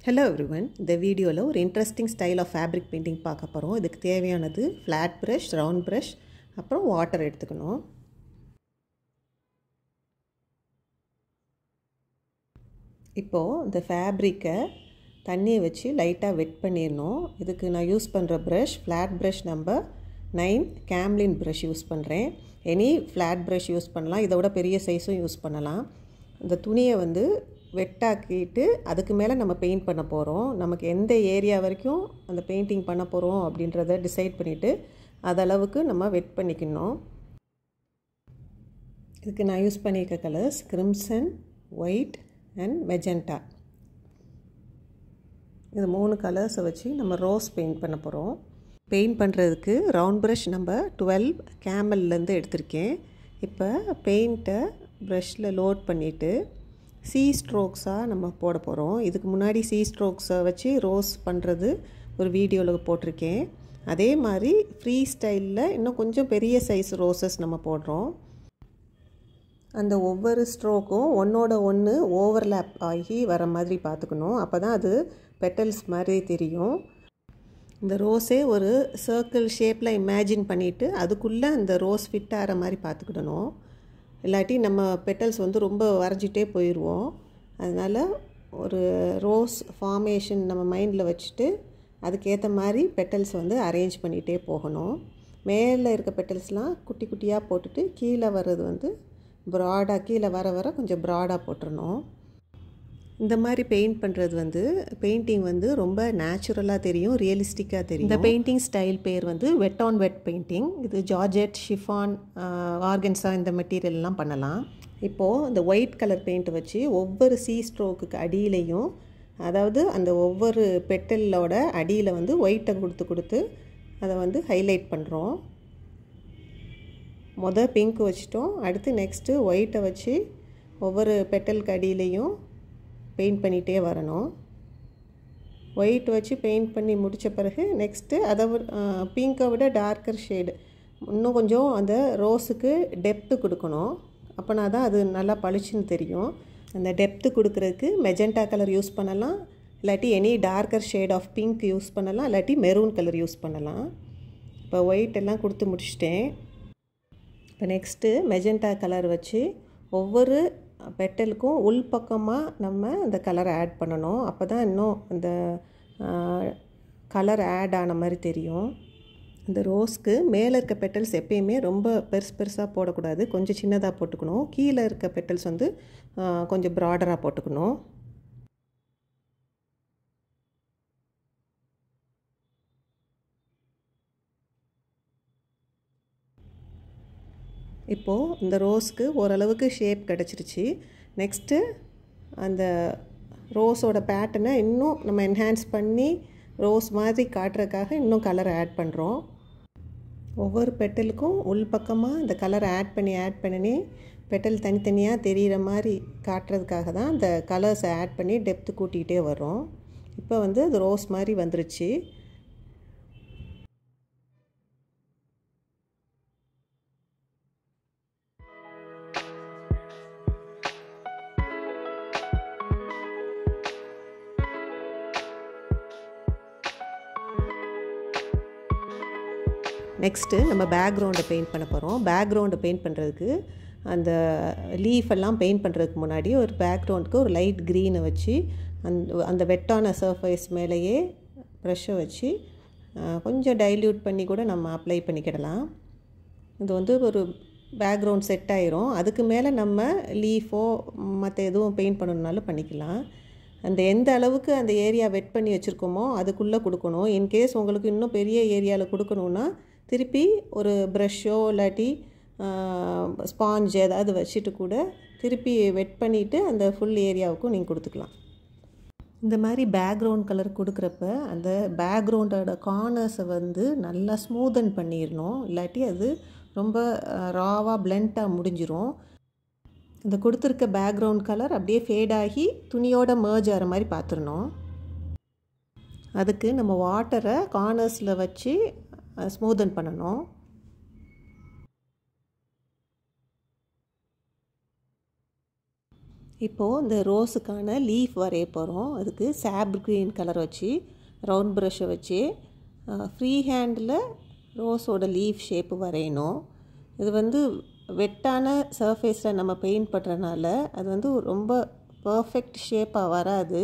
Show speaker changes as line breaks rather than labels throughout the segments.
Hello everyone, இந்த வீடியோவில் ஒரு interesting style of fabric painting பார்க்க போகிறோம். இதுக்கு தேவையானது ஃப்ளாட் ப்ரஷ், ரவுண்ட் ப்ரஷ், அப்புறம் வாட்டர் எடுத்துக்கணும். இப்போது இந்த ஃபேப்ரிக்கை தண்ணியை வச்சு லைட்டாக வெட் பண்ணிடணும். இதுக்கு நான் யூஸ் பண்ணுற brush flat brush number 9 Camlin brush use பண்ணுறேன். எனி ஃப்ளாட் ப்ரஷ் யூஸ் பண்ணலாம், இதோட பெரிய சைஸும் யூஸ் பண்ணலாம். இந்த துணியை வெட்டாக்கிட்டு அதுக்கு மேலே நம்ம பெயிண்ட் பண்ண போகிறோம். நமக்கு எந்த ஏரியா வரைக்கும் அந்த பெயிண்டிங் பண்ண போகிறோம் அப்படின்றத டிசைட் பண்ணிவிட்டு அதளவுக்கு நம்ம வெட் பண்ணிக்கணும். இதுக்கு நான் யூஸ் பண்ணியிருக்க colours crimson, white and magenta. இது 3 கலர்ஸை வச்சு நம்ம ரோஸ் பெயிண்ட் பண்ண போகிறோம். பெயிண்ட் பண்ணுறதுக்கு ரவுண்ட் ப்ரஷ் நம்பர் 12 கேமல்லேருந்து எடுத்திருக்கேன். இப்போ பெயிண்ட்டை ப்ரஷில் லோட் பண்ணிவிட்டு சி ஸ்ட்ரோக்ஸாக நம்ம போட போகிறோம். இதுக்கு முன்னாடி சி ஸ்ட்ரோக்ஸை வச்சு ரோஸ் பண்ணுறது ஒரு வீடியோவில் போட்டிருக்கேன். அதே மாதிரி ஃப்ரீ ஸ்டைலில் இன்னும் கொஞ்சம் பெரிய சைஸ் ரோசஸ் நம்ம போடுறோம். அந்த ஒவ்வொரு ஸ்ட்ரோக்கும் ஒன்றோட ஒன்று ஓவர்லேப் ஆகி வர மாதிரி பார்த்துக்கணும். அப்போ தான் அது பெட்டல்ஸ் மாதிரி தெரியும். இந்த ரோஸே ஒரு சர்க்கிள் ஷேப்பில் இமேஜின் பண்ணிவிட்டு அதுக்குள்ளே அந்த ரோஸ் ஃபிட் ஆகிற மாதிரி பார்த்துக்கிடணும். இல்லாட்டி நம்ம பெட்டல்ஸ் ரொம்ப வரைஞ்சிட்டே போயிடுவோம். அதனால் ஒரு ரோஸ் ஃபார்மேஷன் நம்ம மைண்டில் வச்சுட்டு அதுக்கேற்ற மாதிரி பெட்டல்ஸ் அரேஞ்ச் பண்ணிகிட்டே போகணும். மேலே இருக்க பெட்டல்ஸ்லாம் குட்டி குட்டியாக போட்டுட்டு கீழே வர்றது ப்ராடாக கீழே வர கொஞ்சம் ப்ராடாக போட்டுடணும். இந்த மாதிரி பெயிண்ட் பண்ணுறது பெயிண்டிங் ரொம்ப நேச்சுரலாக தெரியும், ரியலிஸ்டிக்காக தெரியும். இந்த பெயிண்டிங் ஸ்டைல் பேர் வெட் ஆன் வெட் பெயிண்டிங். இது ஜார்ஜெட், ஷிஃபான், ஆர்கன்ஸா இந்த மெட்டீரியல்லாம் பண்ணலாம். இப்போது இந்த ஒயிட் கலர் பெயிண்ட் வச்சு ஒவ்வொரு சி ஸ்ட்ரோக்குக்கு அடியிலையும், அதாவது அந்த ஒவ்வொரு பெட்டலோட அடியில் ஒயிட்டை கொடுத்து அதை ஹைலைட் பண்ணுறோம். மொதல் பிங்க் வச்சிட்டோம், அடுத்து நெக்ஸ்ட்டு ஒயிட்டை வச்சு ஒவ்வொரு பெட்டலுக்கு அடியிலையும் பெயிண்ட் பண்ணிகிட்டே வரணும். ஒயிட் வச்சு பெயிண்ட் பண்ணி முடித்த பிறகு நெக்ஸ்ட்டு அதை பிங்கை விட டார்க்கர் ஷேடு இன்னும் கொஞ்சம் அந்த ரோஸுக்கு டெப்த்து கொடுக்கணும். அப்போனா தான் அது நல்லா பளிச்சுன்னு தெரியும். அந்த டெப்த்து கொடுக்குறதுக்கு மெஜெண்டா கலர் யூஸ் பண்ணலாம், இல்லாட்டி any darker shade of pink use பண்ணலாம், இல்லாட்டி மெரூன் கலர் யூஸ் பண்ணலாம். இப்போ ஒயிட் எல்லாம் கொடுத்து முடிச்சிட்டேன். இப்போ நெக்ஸ்ட்டு மெஜெண்டா கலர் வச்சு ஒவ்வொரு பெட்டலுக்கும் உள்பக்கமாக நம்ம அந்த கலரை ஆட் பண்ணணும். அப்போ தான் இன்னும் அந்த கலர் ஆட் ஆன மாதிரி தெரியும். இந்த ரோஸ்க்கு மேலே இருக்க பெட்டல்ஸ் எப்பயுமே ரொம்ப பெருசாக போடக்கூடாது, கொஞ்சம் சின்னதாக போட்டுக்கணும். கீழே இருக்க பெட்டல்ஸ் கொஞ்சம் ப்ராடராக போட்டுக்கணும். இப்போது இந்த ரோஸ்க்கு ஓரளவுக்கு ஷேப் கிடச்சிருச்சு. நெக்ஸ்ட்டு அந்த ரோஸோட பேட்டர்னை இன்னும் நம்ம என்ஹான்ஸ் பண்ணி ரோஸ் மாதிரி காட்டுறதுக்காக இன்னும் கலரை ஆட் பண்ணுறோம். ஒவ்வொரு பெட்டலுக்கும் உள்பக்கமாக இந்த கலரை ஆட் பண்ணி பெட்டல் தனித்தனியாக தெரிகிற மாதிரி காட்டுறதுக்காக தான் இந்த கலர்ஸை ஆட் பண்ணி டெப்த்து கூட்டிகிட்டே வரோம். இப்போ அது ரோஸ் மாதிரி வந்துருச்சு. நெக்ஸ்ட்டு நம்ம பேக்ரவுண்டை பெயிண்ட் பண்ண போகிறோம். பேக்ரவுண்டை பெயிண்ட் பண்ணுறதுக்கு அந்த லீஃபெல்லாம் பெயிண்ட் பண்ணுறதுக்கு முன்னாடி ஒரு பேக்ரவுண்டுக்கு ஒரு லைட் க்ரீனை வச்சு அந்த வெட்டான சர்ஃபேஸ் மேலேயே ப்ரெஷ்ஷை வச்சு கொஞ்சம் டைல்யூட் பண்ணி கூட நம்ம அப்ளை பண்ணிக்கிடலாம். இது ஒரு பேக்ரவுண்ட் செட் ஆயிரும். அதுக்கு மேலே நம்ம லீஃபோ மற்ற எதுவும் பெயிண்ட் பண்ணணுன்னாலும் பண்ணிக்கலாம். அந்த எந்த அளவுக்கு அந்த ஏரியா வெட் பண்ணி வச்சுருக்கோமோ அதுக்குள்ளே கொடுக்கணும். இன்கேஸ் உங்களுக்கு இன்னும் பெரிய ஏரியாவில் கொடுக்கணுன்னா திருப்பி ஒரு ப்ரஷ்ஷோ இல்லாட்டி ஸ்பாஞ்ச் ஏதாவது வச்சுட்டு கூட திருப்பி வெட் பண்ணிவிட்டு அந்த ஃபுல் ஏரியாவுக்கும் நீங்கள் கொடுத்துக்கலாம். இந்த மாதிரி பேக்ரவுண்ட் கலர் கொடுக்குறப்ப அந்த பேக்ரவுண்டோட கார்னர்ஸை நல்லா ஸ்மூதன் பண்ணிடணும், இல்லாட்டி அது ரொம்ப ராவாக பிளெண்ட்டாக முடிஞ்சிரும். இந்த கொடுத்துருக்க பேக்ரவுண்ட் கலர் அப்படியே ஃபேடாகி துணியோட மர்ஜ் ஆகிற மாதிரி பார்த்துடணும். அதுக்கு நம்ம வாட்டரை கார்னர்ஸில் வச்சு ஸ்மூதன் பண்ணணும். இப்போது இந்த ரோஸுக்கான லீஃப் வரைய போகிறோம். அதுக்கு சாப் க்ரீன் கலர் வச்சு ரவுண்ட் ப்ரஷ்ஷை வச்சு ஃப்ரீ ஹேண்டில் ரோஸோட லீஃப் ஷேப்பு வரையணும். இது வந்து வெட்டான சர்ஃபேஸில் நம்ம பெயிண்ட் பண்ணுறதுனால அது வந்து ரொம்ப பர்ஃபெக்ட் ஷேப்பாக வராது.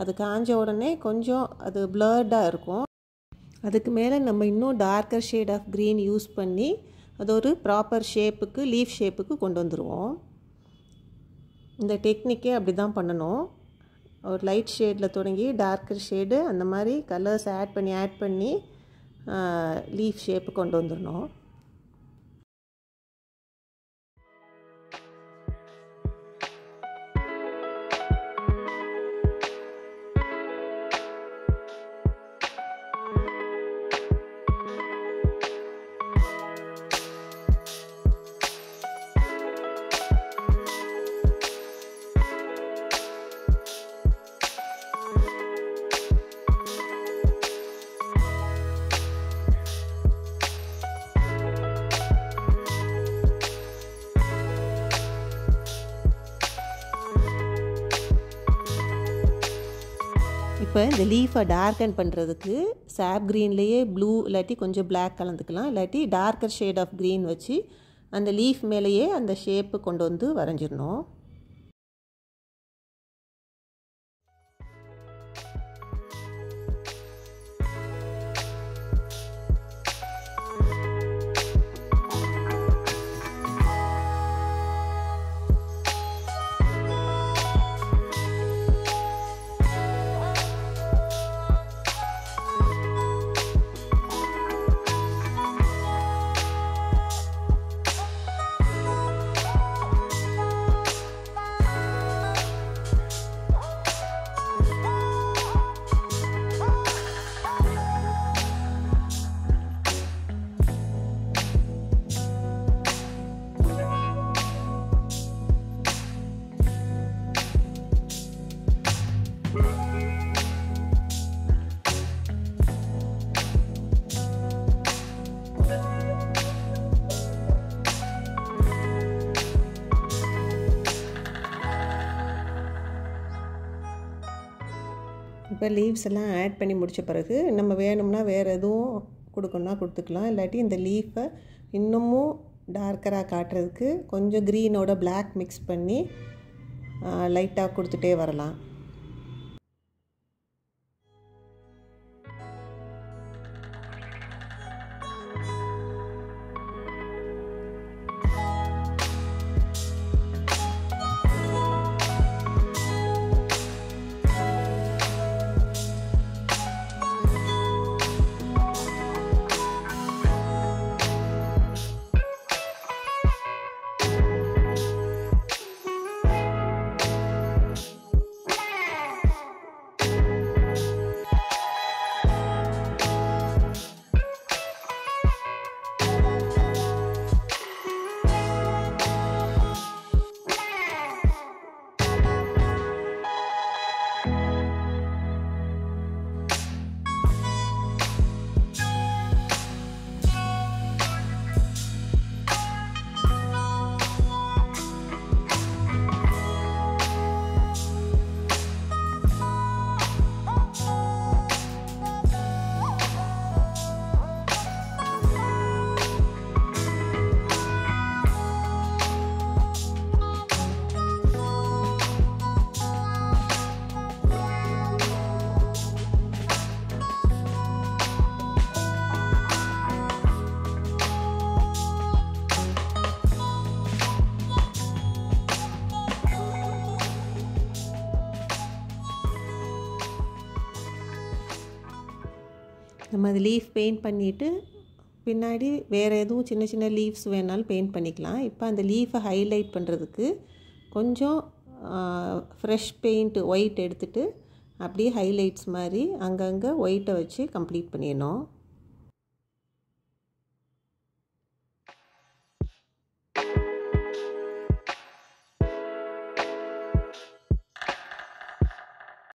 அது காஞ்ச உடனே கொஞ்சம் அது பிளர்டாக இருக்கும். அதுக்கு மேலே நம்ம இன்னும் darker shade of green use பண்ணி அது ஒரு ப்ராப்பர் ஷேப்புக்கு லீஃப் ஷேப்புக்கு கொண்டு வந்துடுவோம். இந்த டெக்னிக்கே அப்படி தான் பண்ணணும். ஒரு லைட் ஷேடில் தொடங்கி டார்க்கர் ஷேடு அந்த மாதிரி கலர்ஸ் ஆட் பண்ணி லீஃப் ஷேப்பு கொண்டு வந்துடணும். இப்போ இந்த லீஃபை டார்க்கன் பண்ணுறதுக்கு சாப் க்ரீன்லேயே ப்ளூ இல்லாட்டி கொஞ்சம் பிளாக் கலந்துக்கலாம், இல்லாட்டி டார்க்கர் ஷேட் ஆஃப் க்ரீன் வச்சு அந்த லீஃப் மேலேயே அந்த ஷேப்பு கொண்டு வந்து வரைஞ்சிடணும். இப்போ லீவ்ஸ் எல்லாம் ஆட் பண்ணி முடித்த பிறகு நம்ம வேணும்னா வேறு எதுவும் கொடுக்கணுன்னா கொடுத்துக்கலாம், இல்லாட்டி இந்த லீஃபை இன்னமும் டார்க்கராக காட்டுறதுக்கு கொஞ்சம் க்ரீனோட பிளாக் மிக்ஸ் பண்ணி லைட்டாக கொடுத்துட்டே வரலாம். நம்ம அது லீஃப் பெயிண்ட் பண்ணிவிட்டு பின்னாடி வேறு எதுவும் சின்ன சின்ன லீவ்ஸ் வேணாலும் பெயிண்ட் பண்ணிக்கலாம். இப்போ அந்த லீஃபை ஹைலைட் பண்ணுறதுக்கு கொஞ்சம் ஃப்ரெஷ் பெயிண்ட் ஒயிட் எடுத்துகிட்டு அப்படியே ஹைலைட்ஸ் மாதிரி அங்கங்கே ஒயிட்டை வச்சு கம்ப்ளீட் பண்ணிடணும்.